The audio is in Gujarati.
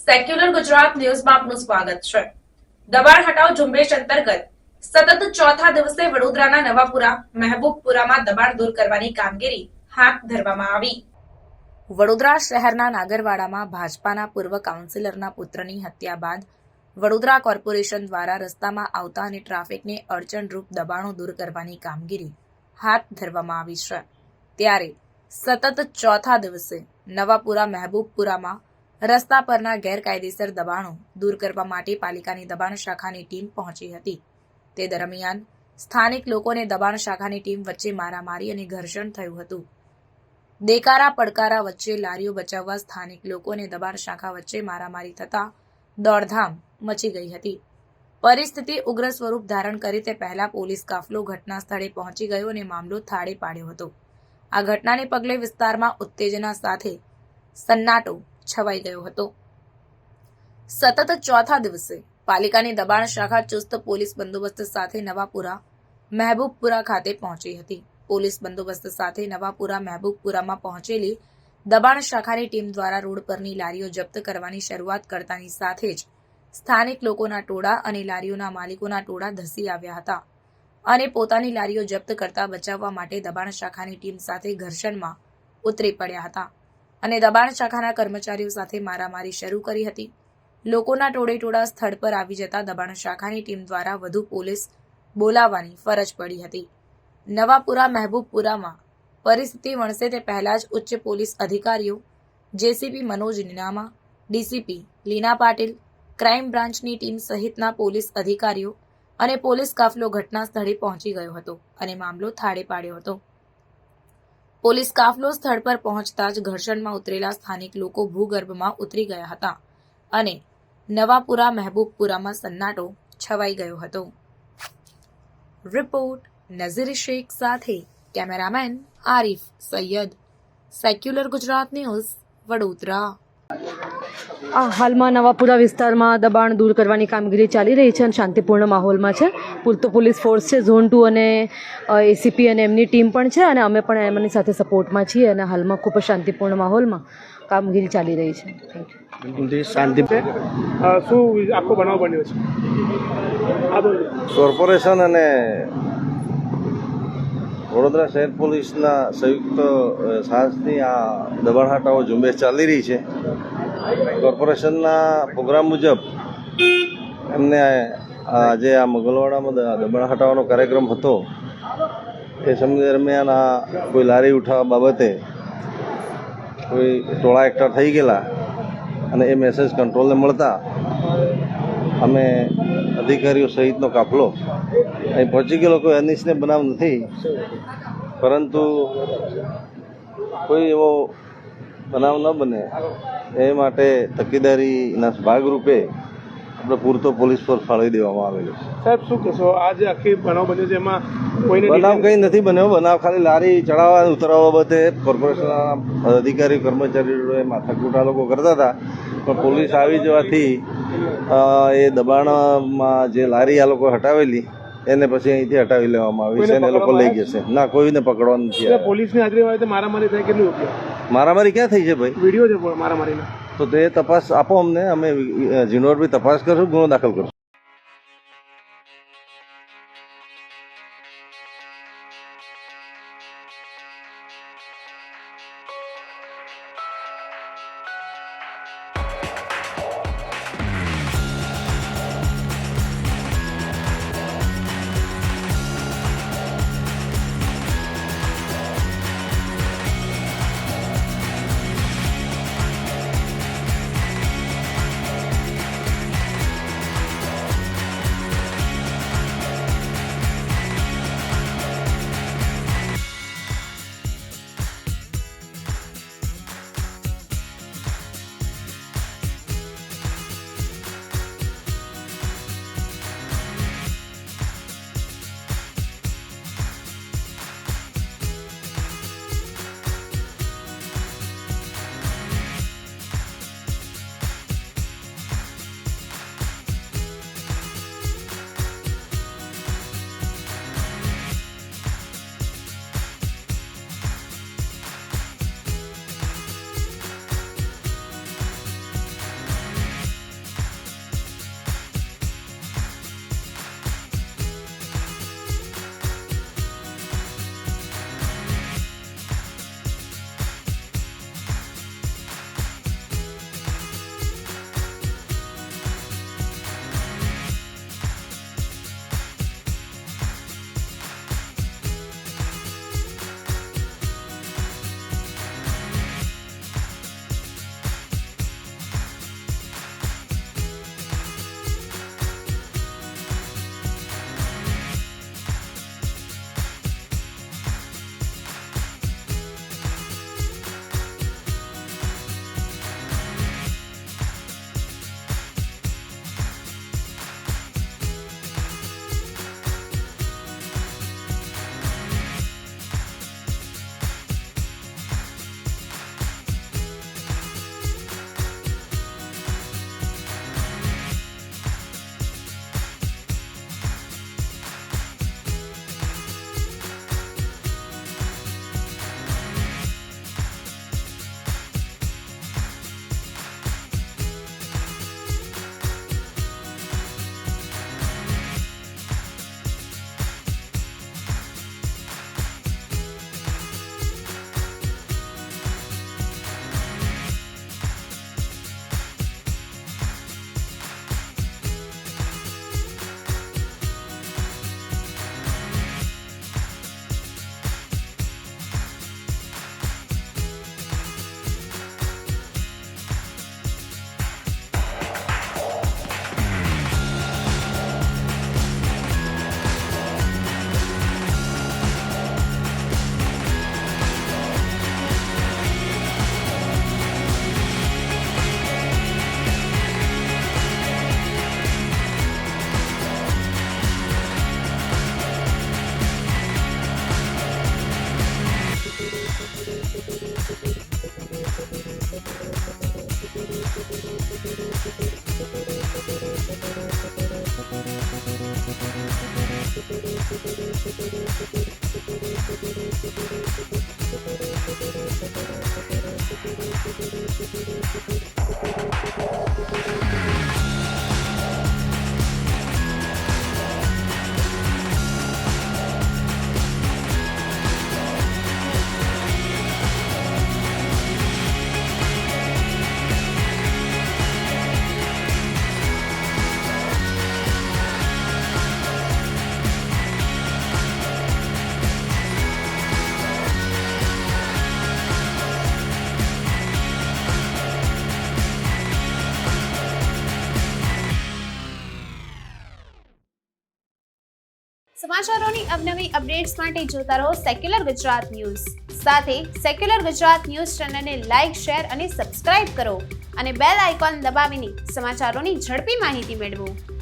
સેક્યુલર ગુજરાત ન્યૂઝમાં આપનું સ્વાગત છે। દબાણ હટાવ ઝુંબેશ અંતર્ગત સતત ચોથા દિવસે વડોદરાના નવાપુરા મહેબૂબપુરામાં દબાણ દૂર કરવાની કામગીરી હાથ ધરવામાં આવી। વડોદરા શહેરના નાગરવાડામાં ભાજપાના પૂર્વ કાઉન્સિલરના પુત્રની હત્યા બાદ વડોદરા કોર્પોરેશન દ્વારા રસ્તામાં આવતા અને ટ્રાફિકને અડચણરૂપ દબાણો દૂર કરવાની કામગીરી હાથ ધરવામાં આવી છે। ત્યારે સતત ચોથા દિવસે નવાપુરા મહેબૂબપુરામાં રસ્તા પરના ગેરકાયદેસર દબાણો દૂર કરવા માટે પાલિકાની દબાણ શાખાની ટીમ પહોંચી હતી। તે દરમિયાન સ્થાનિક લોકોને દબાણ શાખાની ટીમ વચ્ચે મારામારી અને ઘર્ષણ થયું હતું। દેકારા પડકારા વચ્ચે લારીઓ બચાવવા સ્થાનિક લોકોને દબાણ શાખા વચ્ચે મારામારી થતા દોડધામ મચી ગઈ હતી। પરિસ્થિતિ ઉગ્ર સ્વરૂપ ધારણ કરી તે પહેલા પોલીસ કાફલો ઘટના સ્થળે પહોંચી ગયો અને મામલો થાળે પાડ્યો હતો। આ ઘટનાને પગલે વિસ્તારમાં ઉત્તેજના સાથે સન્નાટો છવાઈ ગયો હતો। સતત ચોથા દિવસે પાલિકાની દબાણ શાખા ચુસ્ત પોલીસ બંદોબસ્ત સાથે નવાપુરા મહેબૂબપુરા ખાતે પહોંચી હતી। પોલીસ બંદોબસ્ત સાથે નવાપુરા મહેબૂબપુરામાં પહોંચેલી દબાણ શાખાની ટીમ દ્વારા રોડ પરની લારીઓ જપ્ત કરવાની શરૂઆત કરતાની સાથે જ સ્થાનિક લોકોના ટોળા અને લારીઓના માલિકોના ટોળા ધસી આવ્યા હતા અને પોતાની લારીઓ જપ્ત કરતા બચાવવા માટે દબાણ શાખાની ટીમ સાથે ઘર્ષણમાં ઉતરી પડ્યા હતા અને દબાણ શાખાના કર્મચારીઓ સાથે મારામારી શરૂ કરી હતી। લોકોના ટોળે સ્થળ પર આવી જતા દબાણ શાખાની ટીમ દ્વારા વધુ પોલીસ બોલાવવાની ફરજ પડી હતી। નવાપુરા મહેબૂબપુરામાં પરિસ્થિતિ વણસે તે પહેલા જ ઉચ્ચ પોલીસ અધિકારીઓ જેસીપી મનોજ નીનામા, ડીસીપી લીના પાટીલ, ક્રાઇમ બ્રાન્ચની ટીમ સહિતના પોલીસ અધિકારીઓ અને પોલીસ કાફલો ઘટના સ્થળે પહોંચી ગયો હતો અને મામલો થાળે પાડ્યો હતો। પોલીસ કાફલો સ્થળ પર પહોંચતા જ ઘર્ષણમાં ઉતરેલા સ્થાનિક લોકો ભૂગર્ભમાં ઉતરી ગયા હતા અને નવાપુરા મહેબૂબપુરામાં સન્નાટો છવાઈ ગયો હતો। રિપોર્ટ નઝીર શેખ સાથે cameraman Arif Sayed, secular Gujarat news, Vadodara. હાલમાં નવાપુરા વિસ્તારમાં દબાણ દૂર કરવાની કામગીરી ચાલી રહી છે અને શાંતિપૂર્ણ માહોલમાં છે। પૂરતો પોલીસ ફોર્સ છે, ઝોન 2 અને એસીપી અને એમની ટીમ પણ છે અને અમે પણ એમની સાથે સપોર્ટમાં છીએ અને હાલમાં ખૂબ જ શાંતિપૂર્ણ માહોલમાં કામગીરી ચાલી રહી છે। Thank you. બિલકુલ શાંતિ શું આખો બનાવ બન્યો છે? કોર્પોરેશન અને વડોદરા શહેર પોલીસના સંયુક્ત સાહસની આ દબાણ હટાવો ઝુંબેશ ચાલી રહી છે। કોર્પોરેશનના પ્રોગ્રામ મુજબ એમને આજે આ મંગલવાડામાં દબાણ હટાવવાનો કાર્યક્રમ હતો। એ સમય દરમિયાન આ કોઈ લારી ઉઠાવવા બાબતે કોઈ ટોળા એકઠા થઈ ગયેલા અને એ મેસેજ કંટ્રોલને મળતા અમે અધિકારીઓ સહિતનો કાફલો અહીં પહોંચી ગયેલો। કોઈ અનિચ્છનીય બનાવ નથી, પરંતુ કોઈ એવો બનાવ ન બને એ માટે તકેદારીના ભાગરૂપે આપણે પૂરતો પોલીસ ફોર્સ ફાળવી દેવામાં આવેલો છે। સાહેબ, શું કહેશો? આજે આખી બનાવ બન્યો છે, એમાં કોઈને બનાવ કંઈ નથી બન્યો। બનાવ ખાલી લારી ચડાવવા ઉતરાવવા બાબતે કોર્પોરેશનના અધિકારી કર્મચારીઓએ માથાકૂટ આ લોકો કરતા હતા, પણ પોલીસ આવી જવાથી એ દબાણમાં જે લારી આ લોકો હટાવેલી એને પછી અહીંથી હટાવી લેવામાં આવી છે અને એ લોકો લઈ જશે। ના, કોઈને પકડવાનું નથી। પોલીસની હાજરી હોય તો મારામારી થાય કેટલું રૂપિયા? મારામારી ક્યાં થઈ છે ભાઈ? વિડીયો છે મારામારીનો, તો તે તપાસ આપો અમને, અમે ઝીણવટભરી તપાસ કરશું, ગુનો દાખલ કરશું। સમાચારોની અવનવી અપડેટ્સ માટે જોતા રહો સેક્યુલર ગુજરાત ન્યૂઝ. સાથે સેક્યુલર ગુજરાત ન્યૂઝ ચેનલને લાઇક, શેર અને સબસ્ક્રાઇબ કરો અને બેલ આઇકોન દબાવીને સમાચારોની ઝડપી માહિતી મેળવો.